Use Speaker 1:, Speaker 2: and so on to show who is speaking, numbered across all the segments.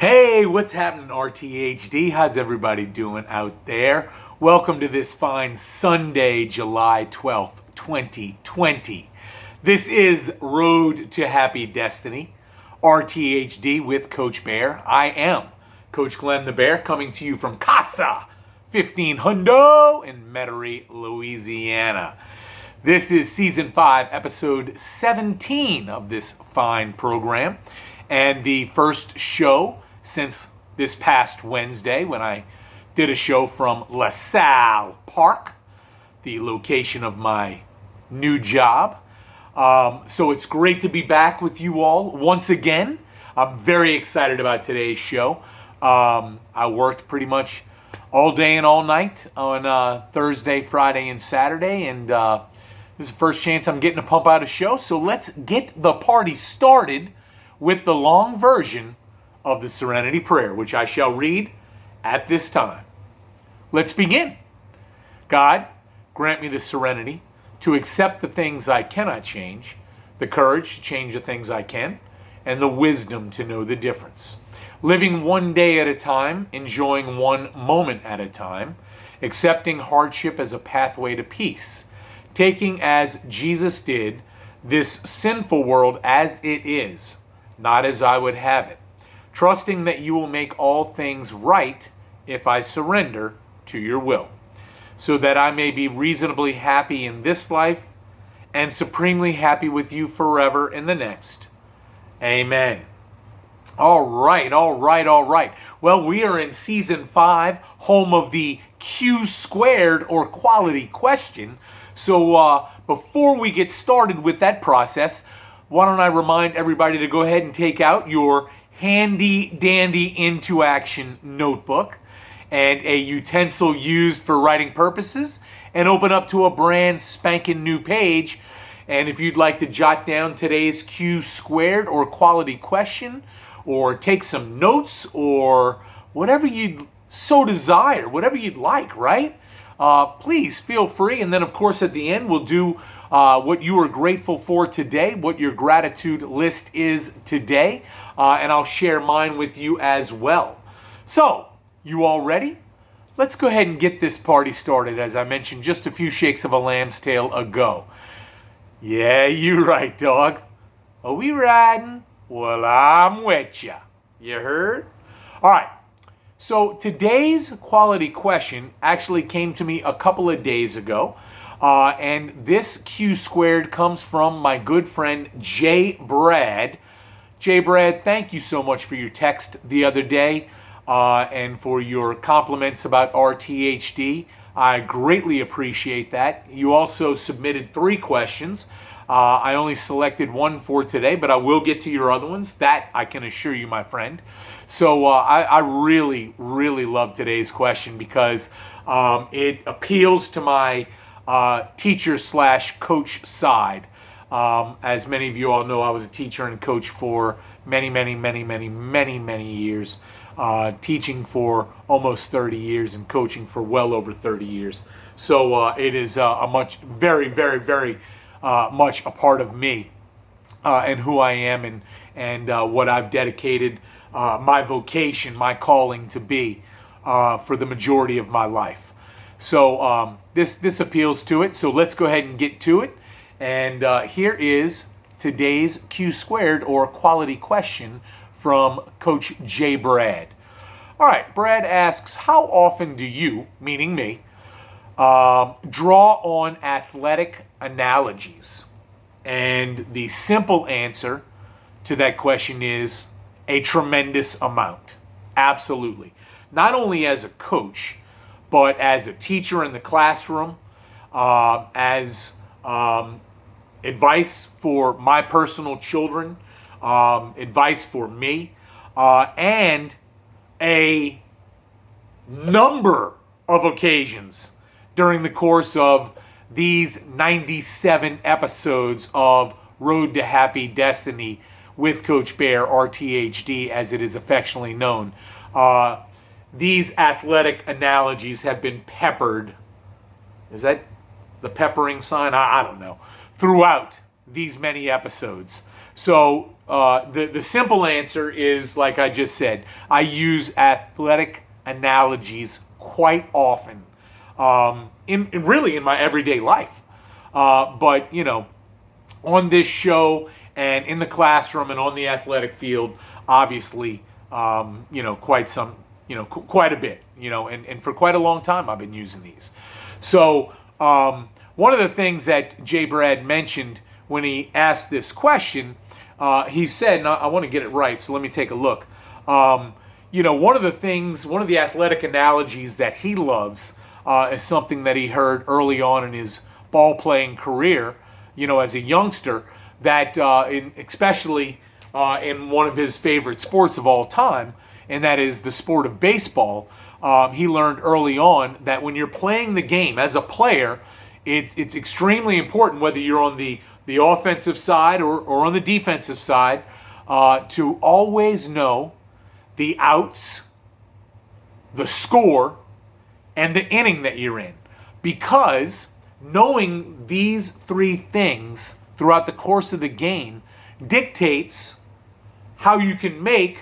Speaker 1: Hey, what's happening, RTHD? How's everybody doing out there? Welcome to this fine Sunday, July 12th, 2020. This is Road to Happy Destiny, RTHD with Coach Bear. I am Coach Glenn the Bear, coming to you from Casa 1500 in Metairie, Louisiana. This is Season 5, Episode 17 of this fine program, and the first show since this past Wednesday when I did a show from LaSalle Park, the location of my new job. So it's great to be back with you all once again. I'm very excited about today's show. I worked pretty much all day and all night on Thursday, Friday, and Saturday, and this is the first chance I'm getting to pump out a show. So let's get the party started with the long version of the Serenity Prayer, which I shall read at this time. Let's begin. God, grant me the serenity to accept the things I cannot change, the courage to change the things I can, and the wisdom to know the difference. Living one day at a time, enjoying one moment at a time, accepting hardship as a pathway to peace, taking as Jesus did this sinful world as it is, not as I would have it, trusting that you will make all things right if I surrender to your will, so that I may be reasonably happy in this life and supremely happy with you forever in the next. Amen. All right. Well, we are in Season 5, home of the Q squared or quality question. So before we get started with that process, why don't I remind everybody to go ahead and take out your handy dandy into action notebook and a utensil used for writing purposes, and open up to a brand spanking new page. And if you'd like to jot down today's Q squared or quality question, or take some notes, or whatever you'd so desire, whatever you'd like, right? Please feel free. And then, of course, at the end, we'll do what you are grateful for today, what your gratitude list is today, and I'll share mine with you as well. So, you all ready? Let's go ahead and get this party started, as I mentioned just a few shakes of a lamb's tail ago. Yeah, you right, dog. Are we riding? Well, I'm with ya. You heard? All right. So today's quality question actually came to me a couple of days ago. And this Q squared comes from my good friend J. Brad. J. Brad, thank you so much for your text the other day and for your compliments about RTHD. I greatly appreciate that. You also submitted 3 questions. I only selected one for today, but I will get to your other ones. That I can assure you, my friend. So I really, really love today's question because it appeals to my teacher / coach side. As many of you all know, I was a teacher and coach for many years, teaching for almost 30 years and coaching for well over 30 years. So it is very much a part of me and who I am and what I've dedicated my vocation, my calling to be for the majority of my life. So this appeals to it. So let's go ahead and get to it. And here is today's Q squared or quality question from Coach J. Brad. All right, Brad asks, how often do you, meaning me, draw on athletic analogies? And the simple answer to that question is a tremendous amount. Absolutely. Not only as a coach, but as a teacher in the classroom, as advice for my personal children, advice for me, and a number of occasions during the course of these 97 episodes of Road to Happy Destiny with Coach Bear, RTHD, as it is affectionately known. These athletic analogies have been peppered. Is that the peppering sign? I don't know. Throughout these many episodes. So the simple answer is, like I just said, I use athletic analogies quite often, really in my everyday life. But on this show and in the classroom and on the athletic field, obviously, quite a bit, and for quite a long time I've been using these. So one of the things that Jay Brad mentioned when he asked this question, he said, and I want to get it right, so let me take a look. One of the athletic analogies that he loves is something that he heard early on in his ball playing career, as a youngster, that especially in one of his favorite sports of all time, and that is the sport of baseball. He learned early on that when you're playing the game as a player, it's extremely important, whether you're on the offensive side or on the defensive side, to always know the outs, the score, and the inning that you're in. Because knowing these three things throughout the course of the game dictates how you can make,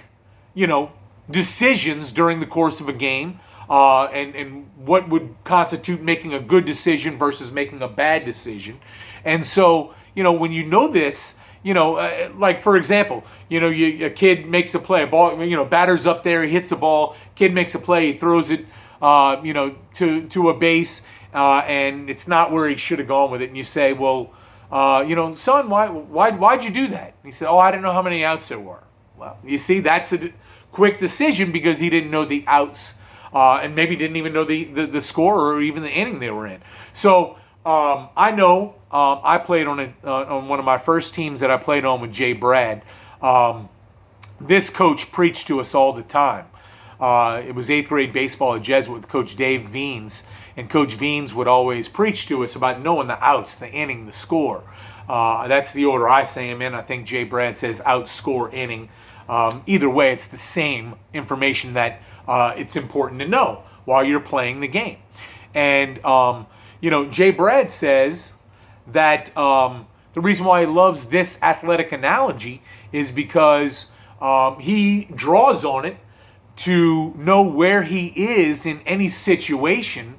Speaker 1: decisions during the course of a game, and what would constitute making a good decision versus making a bad decision. And so, when you know this, like for example, a kid makes a play, a ball, batter's up there, he hits the ball, kid makes a play, he throws it, to a base, and it's not where he should have gone with it. And you say, well, son, why'd you do that? And he said, oh, I didn't know how many outs there were. Well, you see, that's a quick decision because he didn't know the outs, and maybe didn't even know the score or even the inning they were in. So I know I played on one of my first teams that I played on with Jay Brad. This coach preached to us all the time. It was 8th grade baseball at Jesuit with Coach Dave Veens, and Coach Veens would always preach to us about knowing the outs, the inning, the score. That's the order I say them in. I think Jay Brad says out, score, inning. Either way, it's the same information that it's important to know while you're playing the game. And, Jay Brad says that the reason why he loves this athletic analogy is because he draws on it to know where he is in any situation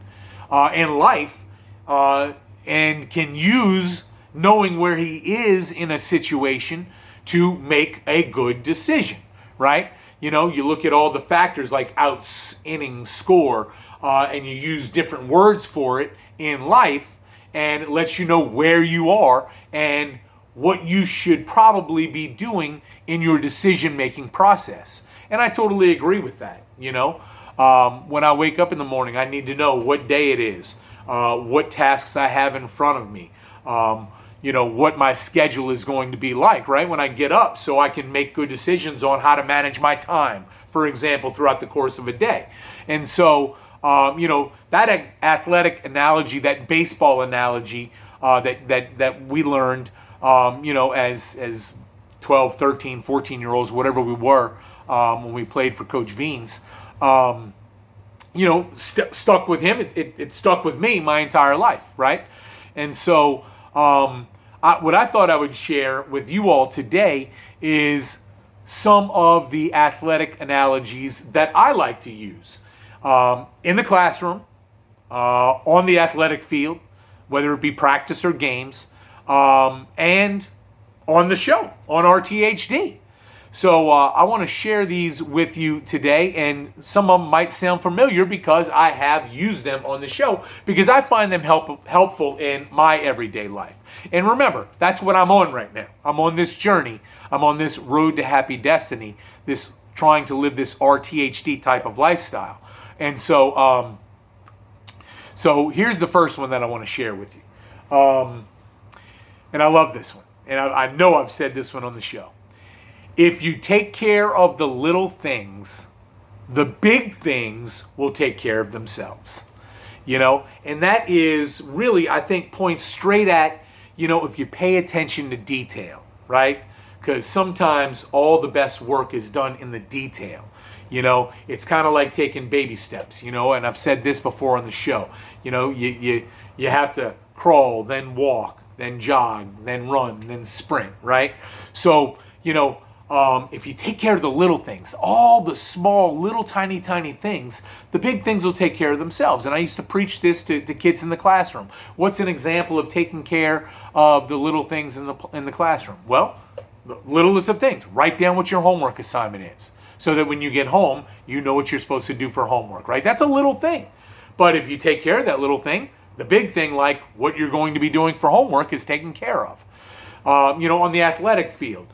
Speaker 1: in life, and can use knowing where he is in a situation to make a good decision, right? You look at all the factors like outs, innings, score, and you use different words for it in life, and it lets you know where you are and what you should probably be doing in your decision-making process. And I totally agree with that. When I wake up in the morning, I need to know what day it is, what tasks I have in front of me, what my schedule is going to be like, right, when I get up, so I can make good decisions on how to manage my time, for example, throughout the course of a day. And so, that athletic analogy, that baseball analogy that we learned, as 12, 13, 14-year-olds, whatever we were, when we played for Coach Veens, stuck with him. It stuck with me my entire life, right? And so what I thought I would share with you all today is some of the athletic analogies that I like to use in the classroom, on the athletic field, whether it be practice or games, and on the show, on RTHD. So I want to share these with you today, and some of them might sound familiar because I have used them on the show, because I find them helpful in my everyday life. And remember, that's what I'm on right now. I'm on this journey. I'm on this road to happy destiny, this trying to live this RTHD type of lifestyle. And so, so here's the first one that I want to share with you. And I love this one. And I know I've said this one on the show. If you take care of the little things, the big things will take care of themselves. And that is really, I think, points straight at, if you pay attention to detail, right? Because sometimes all the best work is done in the detail. It's kind of like taking baby steps, and I've said this before on the show. You have to crawl, then walk, then jog, then run, then sprint, right? So, if you take care of the little things, all the small, little, tiny things, the big things will take care of themselves. And I used to preach this to kids in the classroom. What's an example of taking care of the little things in the classroom? Well, the littlest of things. Write down what your homework assignment is, so that when you get home, you know what you're supposed to do for homework, right? That's a little thing. But if you take care of that little thing, the big thing, like what you're going to be doing for homework, is taken care of. On the athletic field,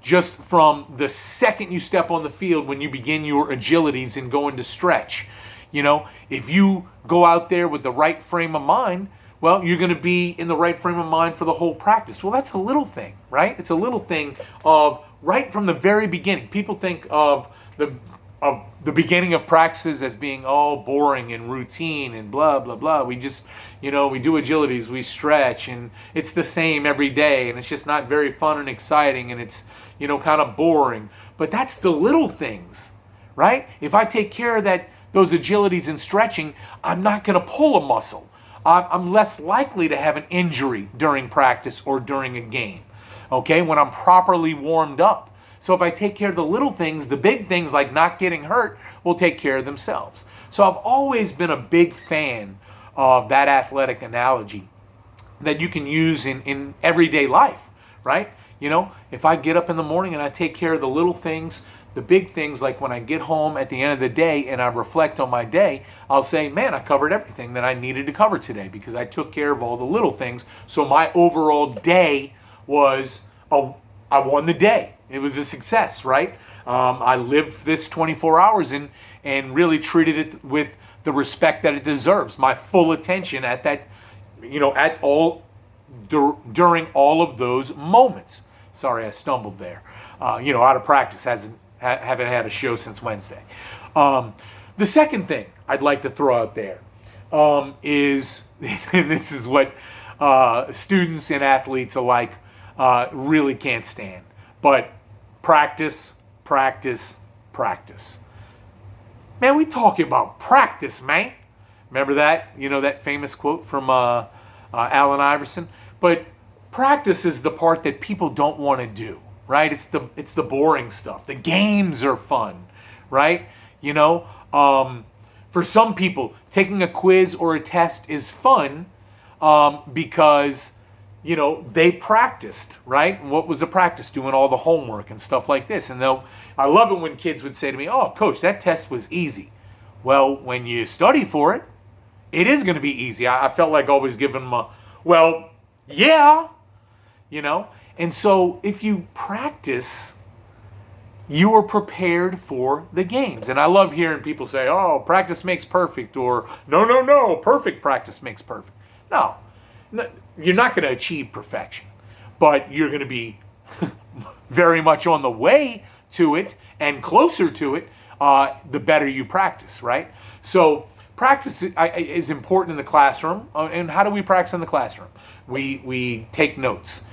Speaker 1: just from the second you step on the field, when you begin your agilities and go into stretch, if you go out there with the right frame of mind, well, you're going to be in the right frame of mind for the whole practice. Well, that's a little thing, right? It's a little thing of right from the very beginning. People think of the beginning of practices as being all boring and routine and blah, blah, blah. We just, we do agilities, we stretch, and it's the same every day, and it's just not very fun and exciting, and it's, kind of boring. But that's the little things, right? If I take care of those agilities and stretching, I'm not going to pull a muscle. I'm less likely to have an injury during practice or during a game, okay, when I'm properly warmed up. So if I take care of the little things, the big things like not getting hurt will take care of themselves. So I've always been a big fan of that athletic analogy that you can use in everyday life, right? If I get up in the morning and I take care of the little things, the big things, like when I get home at the end of the day and I reflect on my day, I'll say, man, I covered everything that I needed to cover today because I took care of all the little things. So my overall day was, I won the day. It was a success, right? I lived this 24 hours and really treated it with the respect that it deserves. My full attention at that, during all of those moments. Sorry, I stumbled there. Out of practice, haven't had a show since Wednesday. The second thing I'd like to throw out there is, and this is what students and athletes alike really can't stand, but practice. Man, we talking about practice, man. Remember that? That famous quote from Allen Iverson? But practice is the part that people don't want to do, right? It's the boring stuff. The games are fun, right? For some people, taking a quiz or a test is fun because they practiced, right? What was the practice? Doing all the homework and stuff like this. And I love it when kids would say to me, oh, coach, that test was easy. Well, when you study for it, it is going to be easy. I felt like always giving them well, yeah, And so if you practice, you are prepared for the games. And I love hearing people say, oh, practice makes perfect, or no, perfect practice makes perfect. No, you're not going to achieve perfection, but you're going to be very much on the way to it and closer to it the better you practice, right? So practice is important in the classroom. And how do we practice in the classroom? We take notes.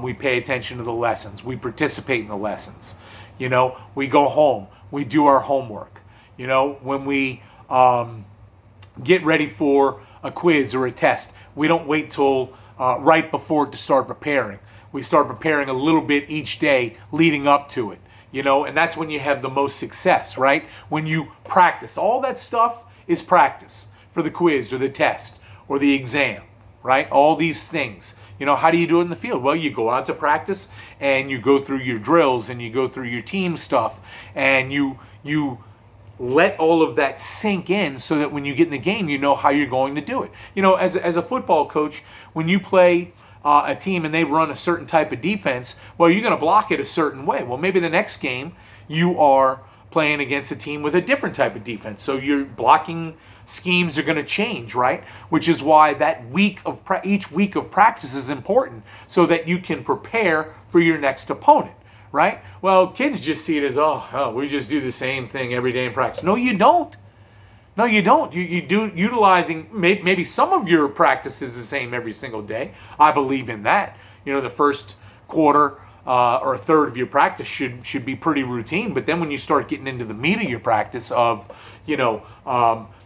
Speaker 1: We pay attention to the lessons. We participate in the lessons. We go home. We do our homework. When we get ready for a quiz or a test, we don't wait till right before to start preparing. We start preparing a little bit each day leading up to it, and that's when you have the most success, right? When you practice. All that stuff is practice for the quiz or the test or the exam, right? All these things. How do you do it in the field? Well, you go out to practice and you go through your drills and you go through your team stuff and you let all of that sink in so that when you get in the game, you know how you're going to do it. As a football coach, when you play a team and they run a certain type of defense, well, you're going to block it a certain way. Well, maybe the next game you are playing against a team with a different type of defense. So your blocking schemes are going to change, right? Which is why that each week of practice is important so that you can prepare for your next opponent, right? Well, kids just see it as, oh, we just do the same thing every day in practice. No, you don't. No, you don't. You do utilizing maybe some of your practices the same every single day. I believe in that. The first quarter or a third of your practice should be pretty routine. But then when you start getting into the meat of your practice of,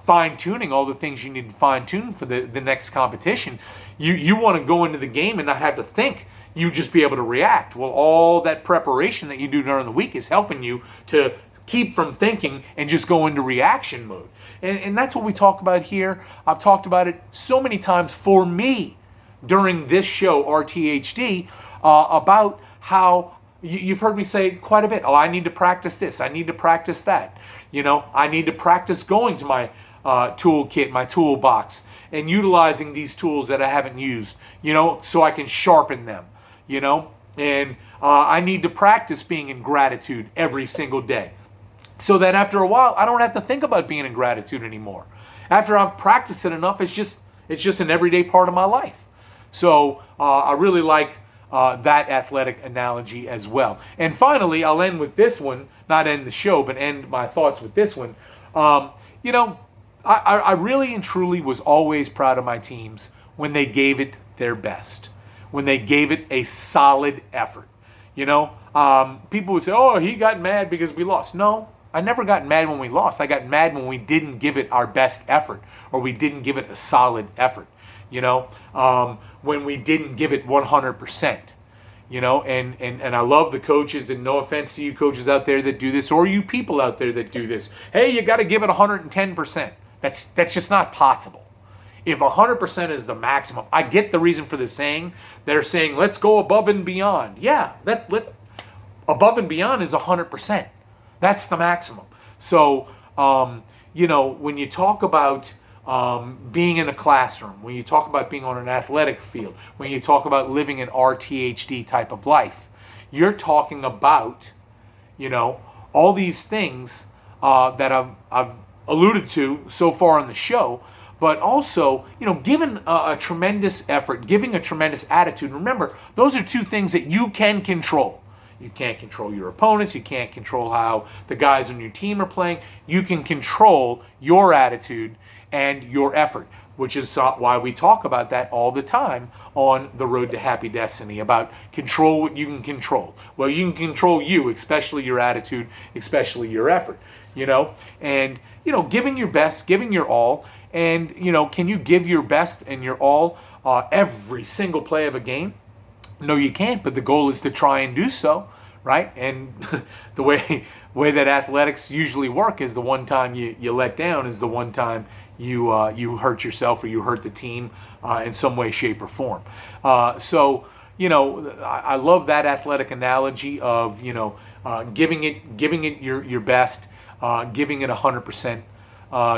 Speaker 1: fine-tuning all the things you need to fine-tune for the next competition. You want to go into the game and not have to think. You just be able to react. Well, all that preparation that you do during the week is helping you to keep from thinking and just go into reaction mode. And that's what we talk about here. I've talked about it so many times for me during this show, RTHD, about how you've heard me say quite a bit, oh, I need to practice this. I need to practice that. I need to practice going to my toolkit, my toolbox, and utilizing these tools that I haven't used, so I can sharpen them, and I need to practice being in gratitude every single day so that after a while, I don't have to think about being in gratitude anymore. After I've practiced it enough, it's just an everyday part of my life. So I really like that athletic analogy as well. And finally, I'll end with this one, not end the show, but end my thoughts with this one. I really and truly was always proud of my teams when they gave it their best, when they gave it a solid effort. People would say, oh, he got mad because we lost. No, I never got mad when we lost. I got mad when we didn't give it our best effort, or we didn't give it a solid effort, when we didn't give it 100%. And I love the coaches, and no offense to you coaches out there that do this, or you people out there that do this. Hey, you got to give it 110%. That's just not possible. If 100% is the maximum, I get the reason for the saying. They're saying, let's go above and beyond. Yeah, above and beyond is 100%. That's the maximum. So, when you talk about being in a classroom, when you talk about being on an athletic field, when you talk about living an RTHD type of life, you're talking about, all these things that I've alluded to so far on the show, but also, giving a tremendous effort, giving a tremendous attitude. Remember, those are two things that you can control. You can't control your opponents. You can't control how the guys on your team are playing. You can control your attitude and your effort, which is why we talk about that all the time on the Road to Happy Destiny, about control what you can control. Well, you can control you, especially your attitude, especially your effort, and, giving your best, giving your all. And, can you give your best and your all every single play of a game? No, you can't, but the goal is to try and do so, right? And the way that athletics usually work is the one time you let down is the one time you hurt yourself or you hurt the team in some way, shape, or form. So, I love that athletic analogy of, giving it your best, giving it 100%.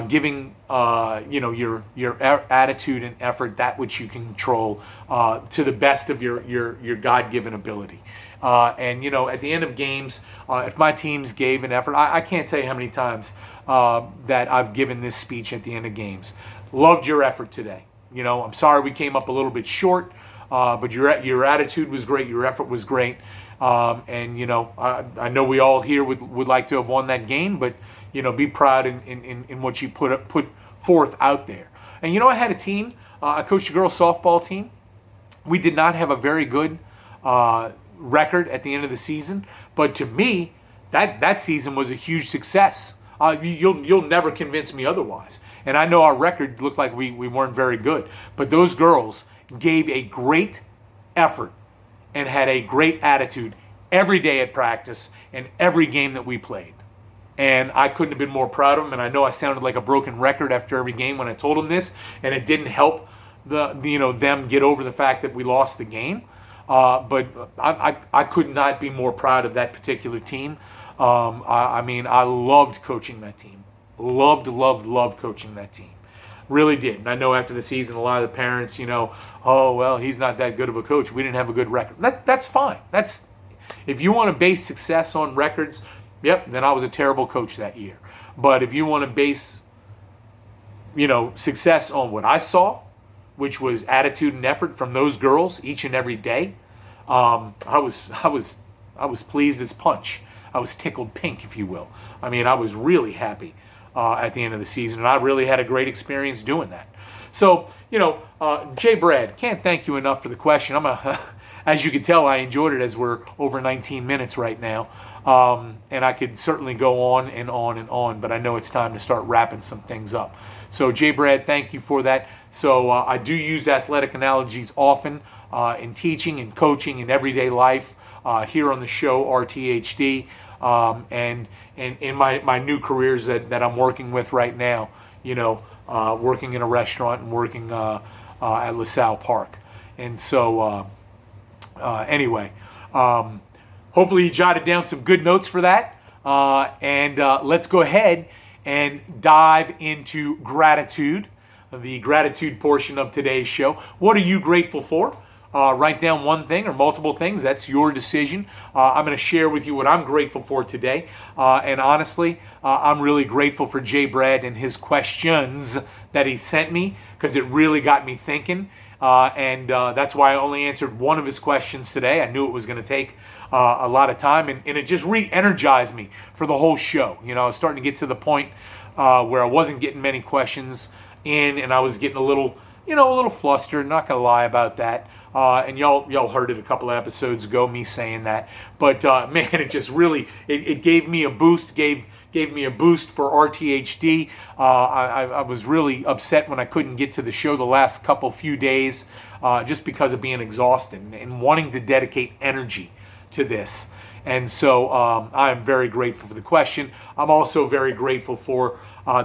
Speaker 1: Giving your attitude and effort, that which you can control, to the best of your God-given ability. And at the end of games, if my teams gave an effort, I can't tell you how many times that I've given this speech at the end of games. Loved your effort today. I'm sorry we came up a little bit short, but your attitude was great. Your effort was great. And I know we all here would like to have won that game, but be proud in what you put forth out there. And I had a team. I coached a girls softball team. We did not have a very good record at the end of the season, but to me, that season was a huge success. You'll never convince me otherwise. And I know our record looked like we weren't very good, but those girls gave a great effort and had a great attitude every day at practice and every game that we played. And I couldn't have been more proud of them. And I know I sounded like a broken record after every game when I told them this, and it didn't help them get over the fact that we lost the game. But I could not be more proud of that particular team. I loved coaching that team. Loved coaching that team. Really did. And I know after the season, a lot of the parents, oh, well, he's not that good of a coach. We didn't have a good record. That's fine. If you want to base success on records, yep, then I was a terrible coach that year. But if you want to base, success on what I saw, which was attitude and effort from those girls each and every day, I was pleased as punch. I was tickled pink, if you will. I was really happy at the end of the season, and I really had a great experience doing that. So, Jay Brad, can't thank you enough for the question. as you can tell, I enjoyed it as we're over 19 minutes right now. And I could certainly go on and on and on, but I know it's time to start wrapping some things up. So J. Brad, thank you for that. So I do use athletic analogies often in teaching and coaching in everyday life here on the show, RTHD, and in my new careers that I'm working with right now, working in a restaurant and working at LaSalle Park. And so anyway, hopefully you jotted down some good notes for that. And let's go ahead and dive into gratitude, the gratitude portion of today's show. What are you grateful for? Write down one thing or multiple things. That's your decision. I'm going to share with you what I'm grateful for today. And honestly, I'm really grateful for Jay Brad and his questions that he sent me, because it really got me thinking. And that's why I only answered one of his questions today. I knew it was going to take a lot of time, and it just re-energized me for the whole show. I was starting to get to the point where I wasn't getting many questions in, and I was getting a little flustered. Not gonna lie about that. And y'all heard it a couple of episodes ago, me saying that. But man, it just really it gave me a boost. Gave me a boost for RTHD. I was really upset when I couldn't get to the show the last few days, just because of being exhausted and wanting to dedicate energy to this. And so I'm very grateful for the question. I'm also very grateful for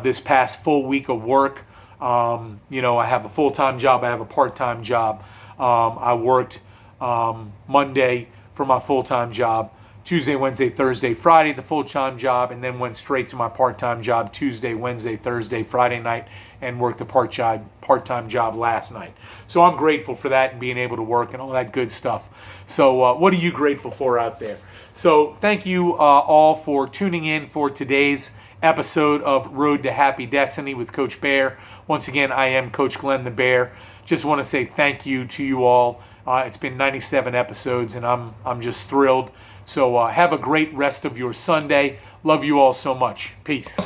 Speaker 1: this past full week of work. I have a full-time job. I have a part-time job. I worked Monday for my full-time job, Tuesday, Wednesday, Thursday, Friday, the full-time job, and then went straight to my part-time job Tuesday, Wednesday, Thursday, Friday night, and worked the part-time job last night. So I'm grateful for that and being able to work and all that good stuff. So what are you grateful for out there? So thank you all for tuning in for today's episode of Road to Happy Destiny with Coach Bear. Once again, I am Coach Glenn the Bear. Just want to say thank you to you all. It's been 97 episodes, and I'm just thrilled. So have a great rest of your Sunday. Love you all so much. Peace.